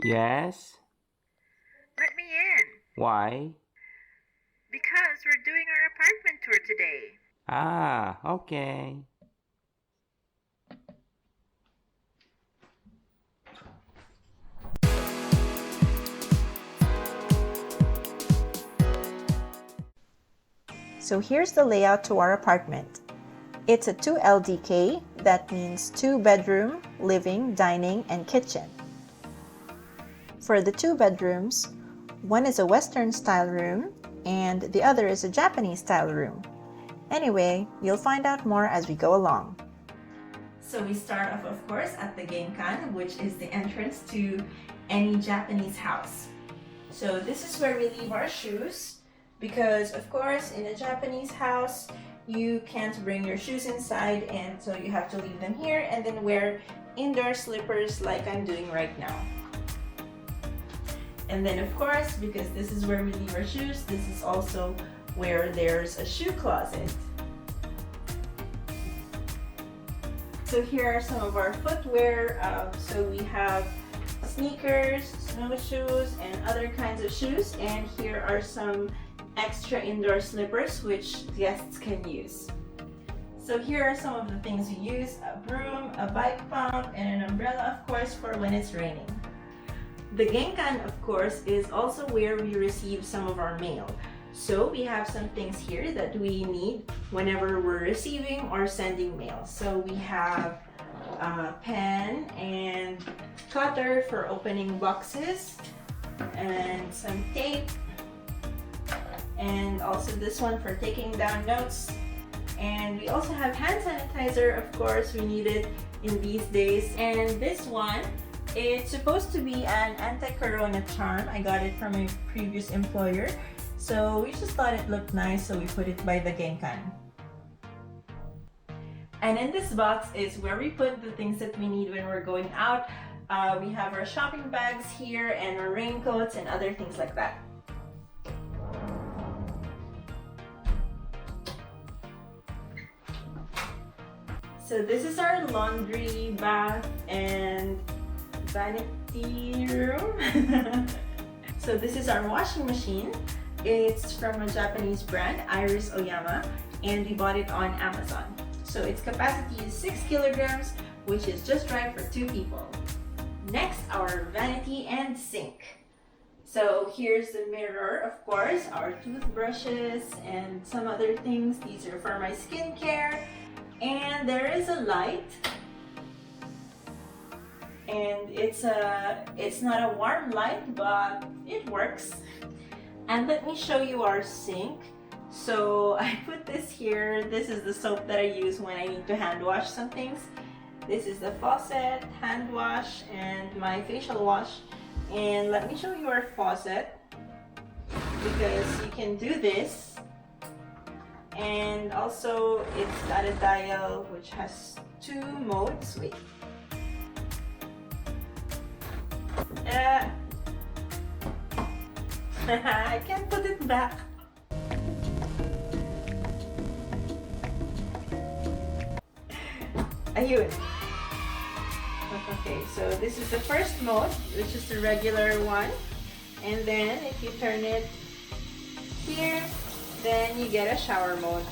Yes? Let me in. Why? Because we're doing our apartment tour today. Ah, okay. So here's the layout to our apartment. It's a 2 LDK, that means 2 bedroom, living, dining, and kitchen. For the 2 bedrooms, one is a Western style room and the other is a Japanese style room. Anyway, you'll find out more as we go along. So we start off, of course, at the genkan, which is the entrance to any Japanese house. So this is where we leave our shoes because, of course, in a Japanese house, you can't bring your shoes inside, and so you have to leave them here and then wear indoor slippers like I'm doing right now. And then, of course, because this is where we leave our shoes, this is also where there's a shoe closet. So here are some of our footwear. So we have sneakers, snowshoes, and other kinds of shoes. And here are some extra indoor slippers which guests can use. So here are some of the things we use: a broom, a bike pump, and an umbrella, of course, for when it's raining. The genkan, of course, is also where we receive some of our mail. So we have some things here that we need whenever we're receiving or sending mail. So we have a pen and cutter for opening boxes, and some tape, and also this one for taking down notes. And we also have hand sanitizer, of course, we need it in these days. And this one, it's supposed to be an anti-corona charm. I got it from a previous employer. So we just thought it looked nice, so we put it by the genkan. And in this box is where we put the things that we need when we're going out. We have our shopping bags here and our raincoats and other things like that. So this is our laundry, bath, and vanity room. So this is our washing machine. It's from a Japanese brand, Iris Oyama, and we bought it on Amazon. So its capacity is 6 kilograms, which is just right for 2 people. Next, our vanity and sink. So here's the mirror, of course, our toothbrushes, and some other things. These are for my skincare. And there is a light. And it's not a warm light, but it works. And let me show you our sink. So I put this here. This is the soap that I use when I need to hand wash some things. This is the faucet, hand wash, and my facial wash. And let me show you our faucet, because you can do this. And also it's got a dial which has 2 modes. Wait. I can't put it back. Ayun. Okay, so this is the first mode, which is the regular one. And then if you turn it here, then you get a shower mode.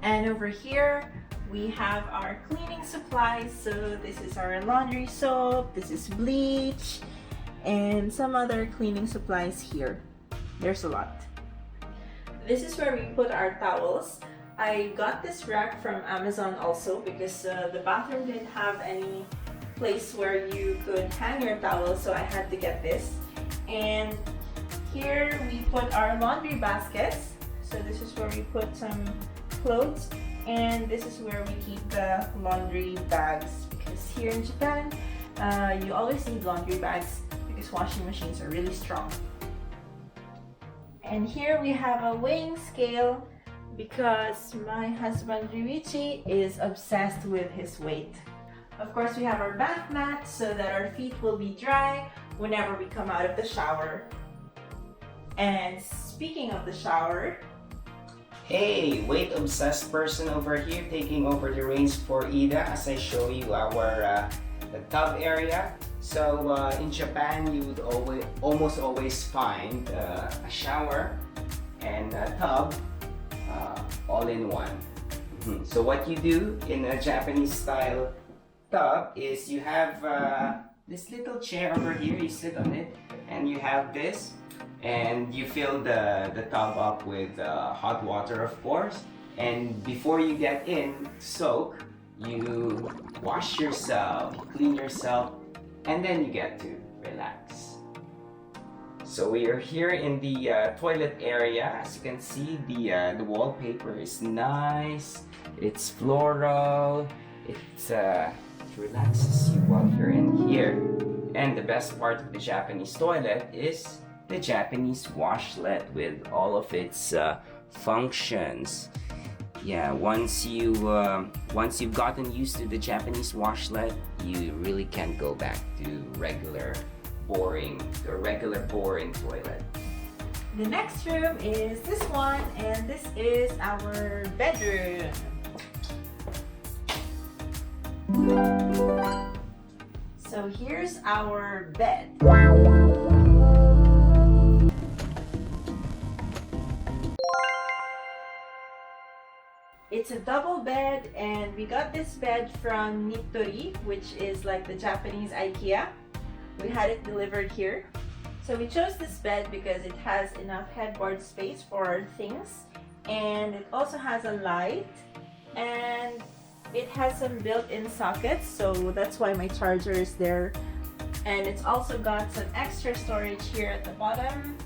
And over here, we have our cleaning supplies. So this is our laundry soap, this is bleach, and some other cleaning supplies here. There's a lot. This is where we put our towels. I got this rack from Amazon also because the bathroom didn't have any place where you could hang your towels, so I had to get this. And here we put our laundry baskets. So this is where we put some clothes, and this is where we keep the laundry bags, because here in Japan, you always need laundry bags because washing machines are really strong. And here we have a weighing scale because my husband Ryuichi is obsessed with his weight. Of course, we have our bath mat so that our feet will be dry whenever we come out of the shower. And speaking of the shower, Hey, weight obsessed person over here taking over the reins for Ida as I show you our the tub area. So in Japan, you would almost always find a shower and a tub all in one. So what you do in a Japanese style tub is you have this little chair over here, you sit on it, and you have this, and you fill the tub up with hot water, of course. And before you get in to soak, you wash yourself, clean yourself, and then you get to relax. So we are here in the toilet area. As you can see, the wallpaper is nice. It's floral. It relaxes you while you're in here. And the best part of the Japanese toilet is the Japanese washlet with all of its functions. Yeah, once you've gotten used to the Japanese washlet, you really can't go back to regular boring toilet. The next room is this one, and this is our bedroom. So here's our bed. It's a double bed, and we got this bed from Nitori, which is like the Japanese IKEA. We had it delivered here. So we chose this bed because it has enough headboard space for our things, and it also has a light, and it has some built-in sockets, so that's why my charger is there. And it's also got some extra storage here at the bottom.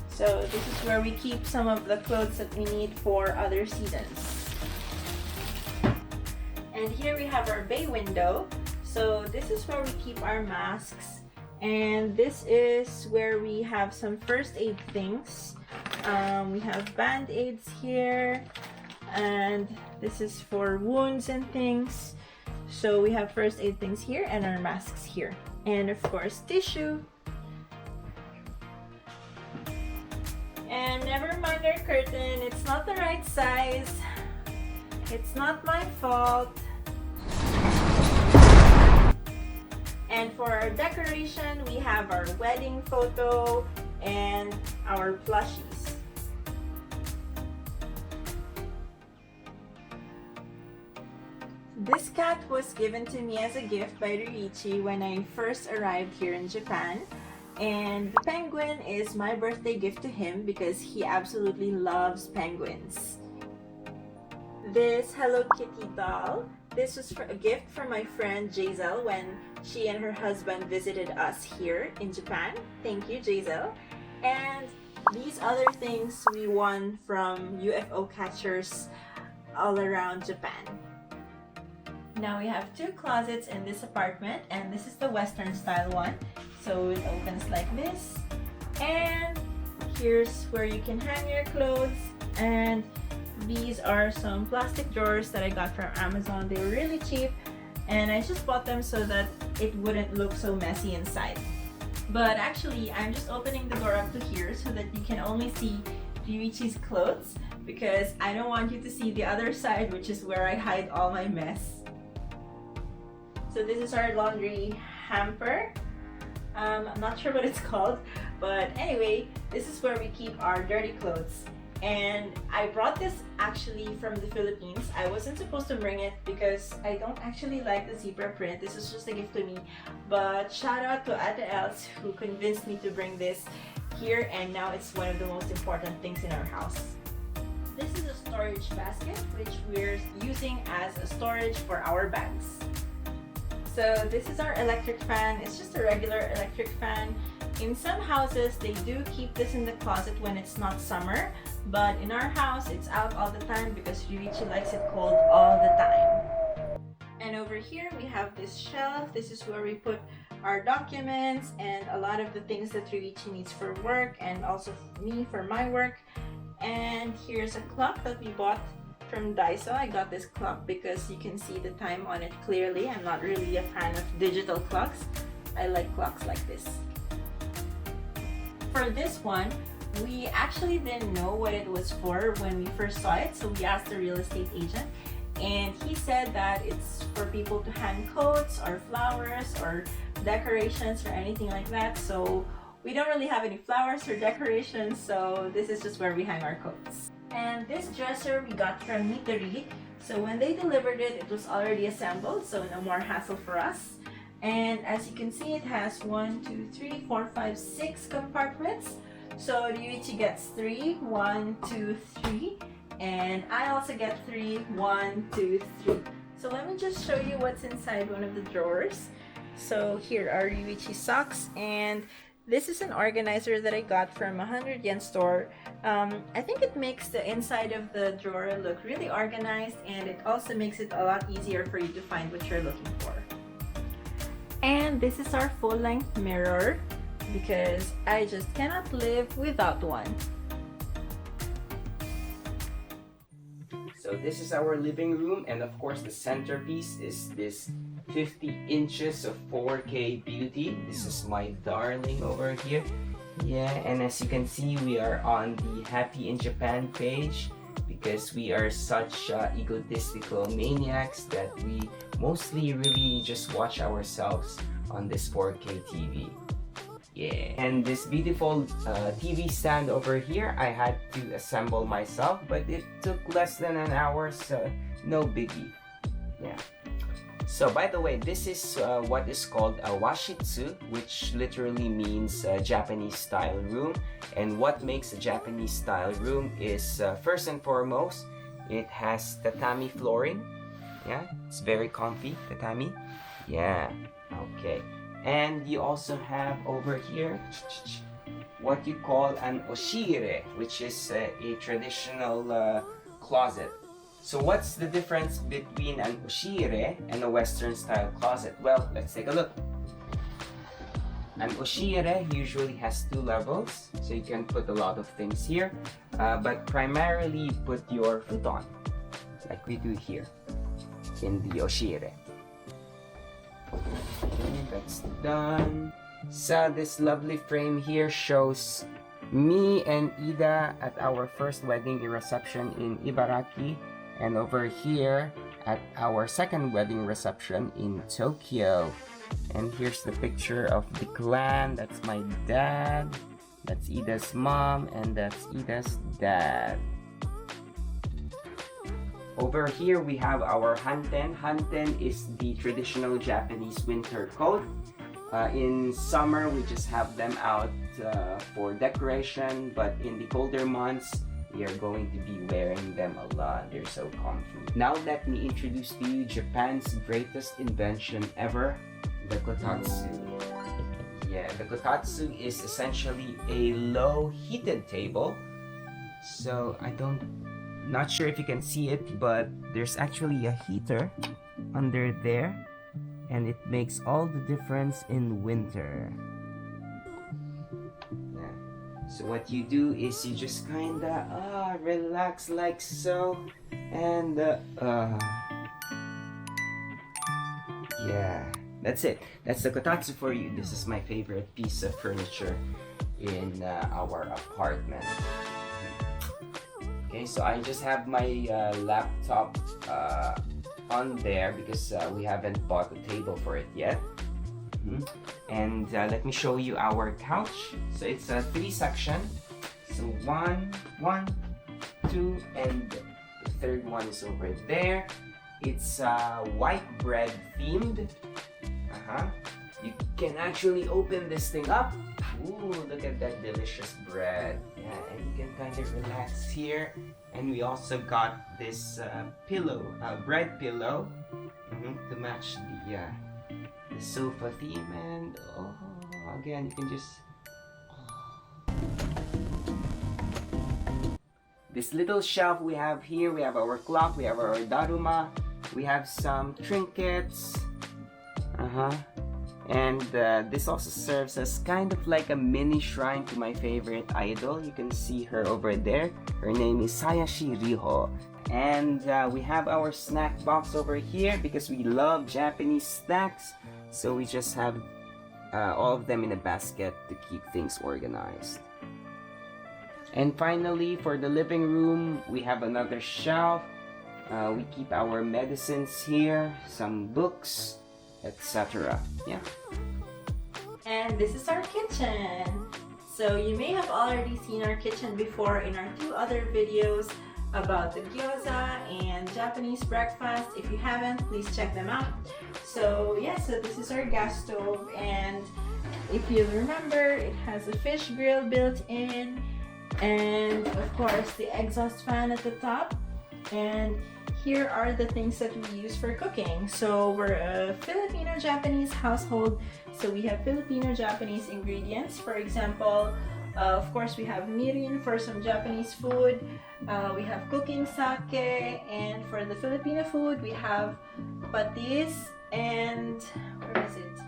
So this is where we keep some of the clothes that we need for other seasons. And here we have our bay window. So this is where we keep our masks. And this is where we have some first aid things. We have band-aids here. And this is for wounds and things. So we have first aid things here and our masks here. And of course, tissue. And never mind our curtain, it's not the right size. It's not my fault. And for our decoration, we have our wedding photo and our plushies. This cat was given to me as a gift by Ryuichi when I first arrived here in Japan. And the penguin is my birthday gift to him because he absolutely loves penguins. This Hello Kitty doll, this was a gift from my friend Jazel when she and her husband visited us here in Japan. Thank you, Jazel. And these other things we won from UFO catchers all around Japan. Now we have two closets in this apartment, and this is the Western style one. So it opens like this, and here's where you can hang your clothes. And these are some plastic drawers that I got from Amazon. They were really cheap, and I just bought them so that it wouldn't look so messy inside. But actually, I'm just opening the door up to here so that you can only see Ryuichi's clothes, because I don't want you to see the other side, which is where I hide all my mess. So this is our laundry hamper. I'm not sure what it's called, but anyway, this is where we keep our dirty clothes. And I brought this actually from the Philippines. I wasn't supposed to bring it because I don't actually like the zebra print. This is just a gift to me. But shout out to Ate Els who convinced me to bring this here, and now it's one of the most important things in our house. This is a storage basket which we're using as a storage for our bags. So this is our electric fan. It's just a regular electric fan. In some houses, they do keep this in the closet when it's not summer, but in our house, it's out all the time because Ryuichi likes it cold all the time. And over here, we have this shelf. This is where we put our documents and a lot of the things that Ryuichi needs for work, and also me for my work. And here's a clock that we bought from Daiso. I got this clock because you can see the time on it clearly. I'm not really a fan of digital clocks. I like clocks like this. For this one, We actually didn't know what it was for when we first saw it, so we asked the real estate agent, and he said that it's for people to hang coats or flowers or decorations or anything like that. So we don't really have any flowers or decorations, so this is just where we hang our coats. And this dresser we got from Midori. So when they delivered it, it was already assembled, so no more hassle for us. And as you can see, it has 1, 2, 3, 4, 5, 6 compartments. So Ryuichi gets 3, 1, 2, 3, and I also get 3, 1, 2, 3. So let me just show you what's inside one of the drawers. So here are Ryuichi socks, and this is an organizer that I got from a 100 yen store. I think it makes the inside of the drawer look really organized, and it also makes it a lot easier for you to find what you're looking for. And this is our full-length mirror, because I just cannot live without one. So this is our living room, and of course the centerpiece is this 50 inches of 4K beauty. This is my darling over here. Yeah, and as you can see, we are on the HaPi in Japan page because we are such egotistical maniacs that we mostly really just watch ourselves on this 4K TV. Yeah, and this beautiful TV stand over here, I had to assemble myself, but it took less than an hour, so no biggie. Yeah. So by the way, this is what is called a washitsu, which literally means Japanese style room. And what makes a Japanese style room is first and foremost, it has tatami flooring. Yeah, it's very comfy, tatami. Yeah, okay. And you also have over here what you call an oshire, which is a traditional closet. So what's the difference between an oshire and a Western style closet? Well, let's take a look. An oshire usually has 2 levels, so you can put a lot of things here, but primarily you put your futon, like we do here in the oshire. Okay, that's done. So this lovely frame here shows me and Ida at our first wedding reception in Ibaraki, and over here at our second wedding reception in Tokyo. And here's the picture of the clan. That's my dad, that's Ida's mom, and that's Ida's dad. Over here we have our hanten. Hanten is the traditional Japanese winter coat. In summer we just have them out for decoration, but in the colder months we are going to be wearing them a lot. They're so comfy. Now let me introduce to you Japan's greatest invention ever, the kotatsu. Yeah, the kotatsu is essentially a low heated table. So not sure if you can see it, but there's actually a heater under there, and it makes all the difference in winter. Yeah. So what you do is you just kinda relax like so, and yeah, that's it. That's the kotatsu for you. This is my favorite piece of furniture in our apartment. Okay, so I just have my laptop on there because we haven't bought a table for it yet. And let me show you our couch. So it's a 3-section. So 1, 2, and the third one is over there. It's white bread themed. You can actually open this thing up. Ooh, look at that delicious bread. Yeah, and you can kind of relax here. And we also got this pillow, bread pillow, to match the sofa theme. And again, you can just this little shelf we have here. We have our clock, we have our daruma, we have some trinkets. And this also serves as kind of like a mini shrine to my favorite idol. You can see her over there. Her name is Hayashi Riho. And we have our snack box over here because we love Japanese snacks. So we just have all of them in a basket to keep things organized. And finally, for the living room, we have another shelf. We keep our medicines here, some books, etc. Yeah. And this is our kitchen. So you may have already seen our kitchen before in our 2 other videos about the gyoza and Japanese breakfast. If you haven't, please check them out. So yeah, so this is our gas stove, and if you remember, it has a fish grill built in, and of course the exhaust fan at the top. And here are the things that we use for cooking. So we're a Filipino-Japanese household, so we have Filipino-Japanese ingredients. For example, of course, we have mirin for some Japanese food. We have cooking sake, and for the Filipino food, we have patis and where is it?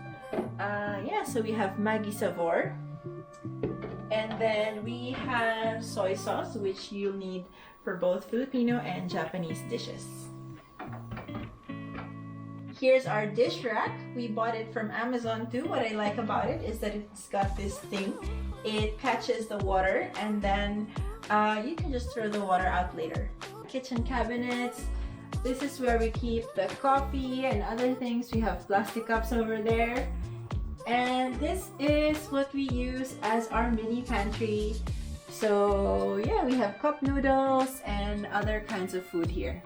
Yeah, so we have Maggi Savor, and then we have soy sauce, which you'll need for both Filipino and Japanese dishes. Here's our dish rack. We bought it from Amazon too. What I like about it is that it's got this thing. It catches the water, and then you can just throw the water out later. Kitchen cabinets. This is where we keep the coffee and other things. We have plastic cups over there. And this is what we use as our mini pantry. So yeah, we have cup noodles and other kinds of food here.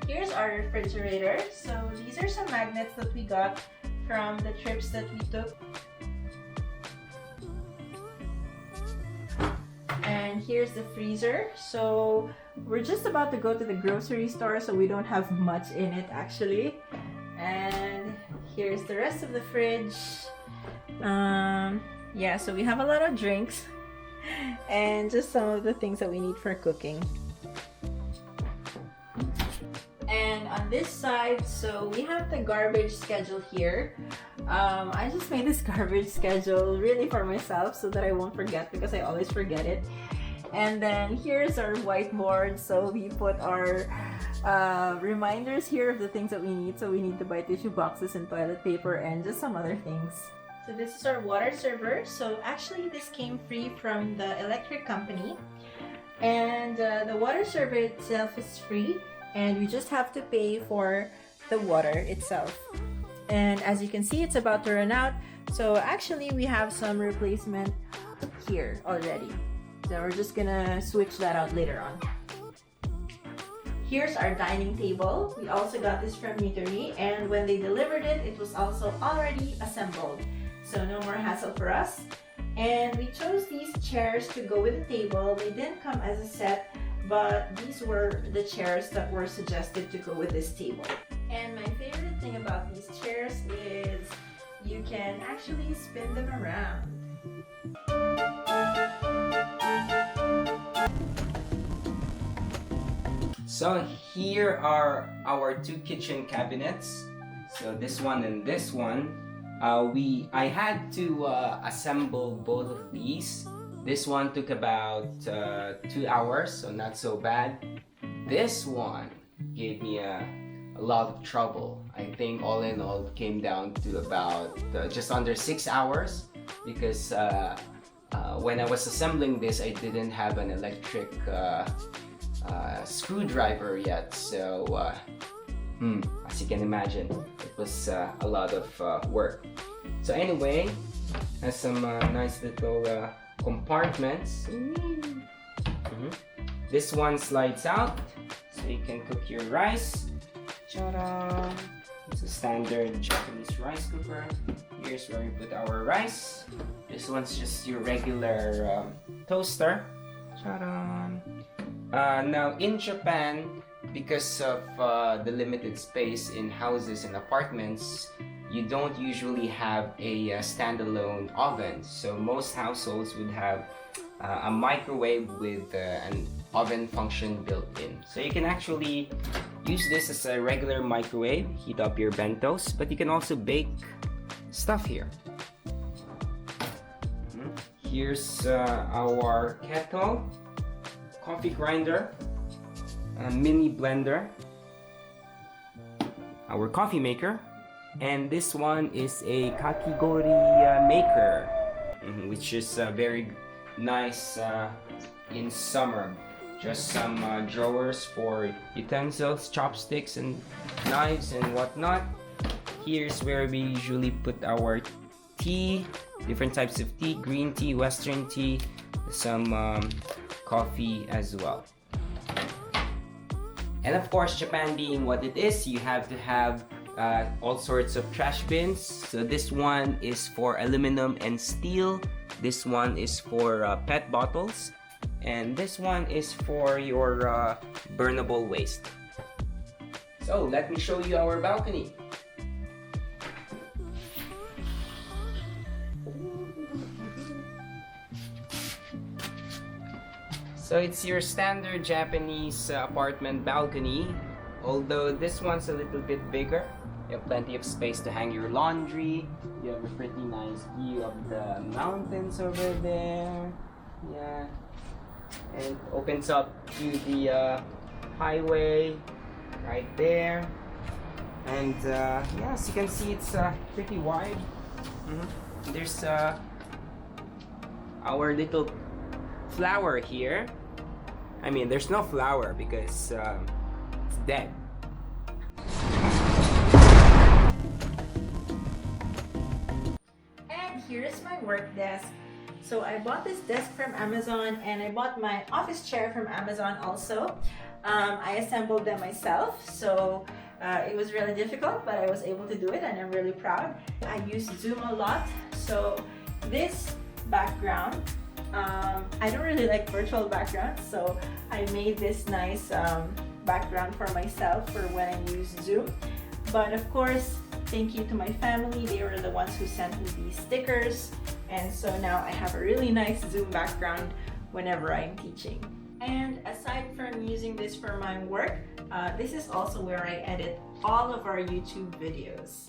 Here's our refrigerator. So these are some magnets that we got from the trips that we took. And here's the freezer. So we're just about to go to the grocery store, so we don't have much in it actually. And here's the rest of the fridge. Yeah, so we have a lot of drinks and just some of the things that we need for cooking. And on this side, so we have the garbage schedule here. I just made this garbage schedule really for myself so that I won't forget, because I always forget it. And then here's our whiteboard. So we put our reminders here of the things that we need. So we need to buy tissue boxes and toilet paper and just some other things. So this is our water server. So actually this came free from the electric company. And the water server itself is free, and we just have to pay for the water itself. And as you can see, it's about to run out. So actually we have some replacement here already. So we're just gonna switch that out later on. Here's our dining table. We also got this from Midori, and when they delivered it, it was also already assembled. So no more hassle for us. And we chose these chairs to go with the table. They didn't come as a set, but these were the chairs that were suggested to go with this table. And my favorite thing about these chairs is you can actually spin them around. So here are our 2 kitchen cabinets. So this one and this one. I had to assemble both of these. This one took about 2 hours, so not so bad. This one gave me a lot of trouble. I think all in all it came down to about just under 6 hours, because when I was assembling this, I didn't have an electric screwdriver yet. So as you can imagine, it was a lot of work. So anyway, has some nice little compartments. This one slides out, so you can cook your rice. Ta-da! It's a standard Japanese rice cooker. Here's where we put our rice. This one's just your regular toaster. Ta-da! Now in Japan, because of the limited space in houses and apartments, you don't usually have a standalone oven. So most households would have a microwave with an oven function built in. So you can actually use this as a regular microwave, heat up your bentos, but you can also bake stuff here. Here's our kettle, coffee grinder, a mini blender, our coffee maker, and this one is a kakigori maker. which is very nice in summer. Just some drawers for utensils, chopsticks, and knives and whatnot. Here's where we usually put our tea, different types of tea, green tea, western tea, some coffee as well. And of course, Japan being what it is, you have to have all sorts of trash bins. So this one is for aluminum and steel. This one is for PET bottles. And this one is for your burnable waste. So let me show you our balcony. So it's your standard Japanese apartment balcony, although this one's a little bit bigger. You have plenty of space to hang your laundry. You have a pretty nice view of the mountains over there. Yeah. And it opens up to the highway right there. And yeah, as you can see, it's pretty wide. There's our little flower here. I mean, there's no flower because it's dead. And here's my work desk. So I bought this desk from Amazon, and I bought my office chair from Amazon also. I assembled them myself, so it was really difficult, but I was able to do it, and I'm really proud. I use Zoom a lot, so this background, I don't really like virtual backgrounds, so I made this nice background for myself for when I use Zoom. But of course, thank you to my family. They were the ones who sent me these stickers, and so now I have a really nice Zoom background whenever I'm teaching. And aside from using this for my work, this is also where I edit all of our YouTube videos.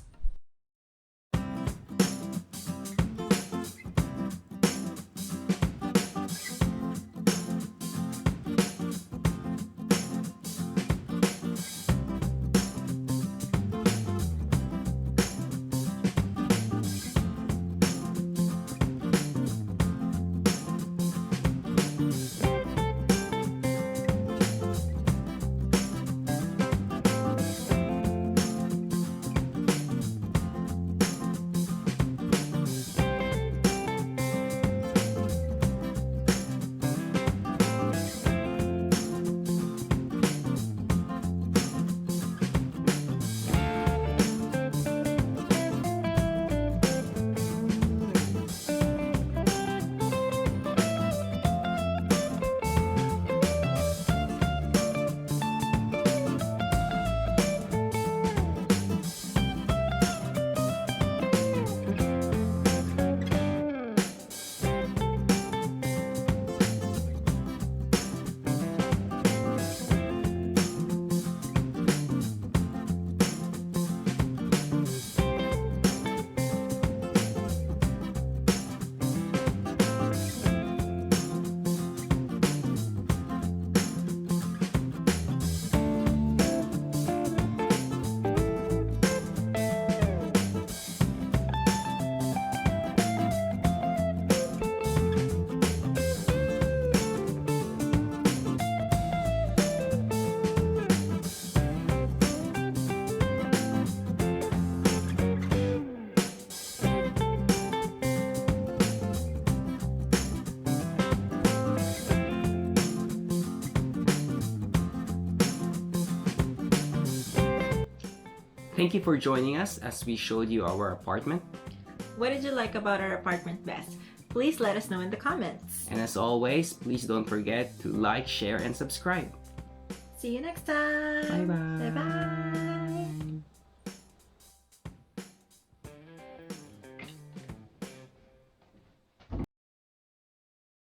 Thank you for joining us as we showed you our apartment. What did you like about our apartment best? Please let us know in the comments. And as always, please don't forget to like, share, and subscribe. See you next time. Bye bye.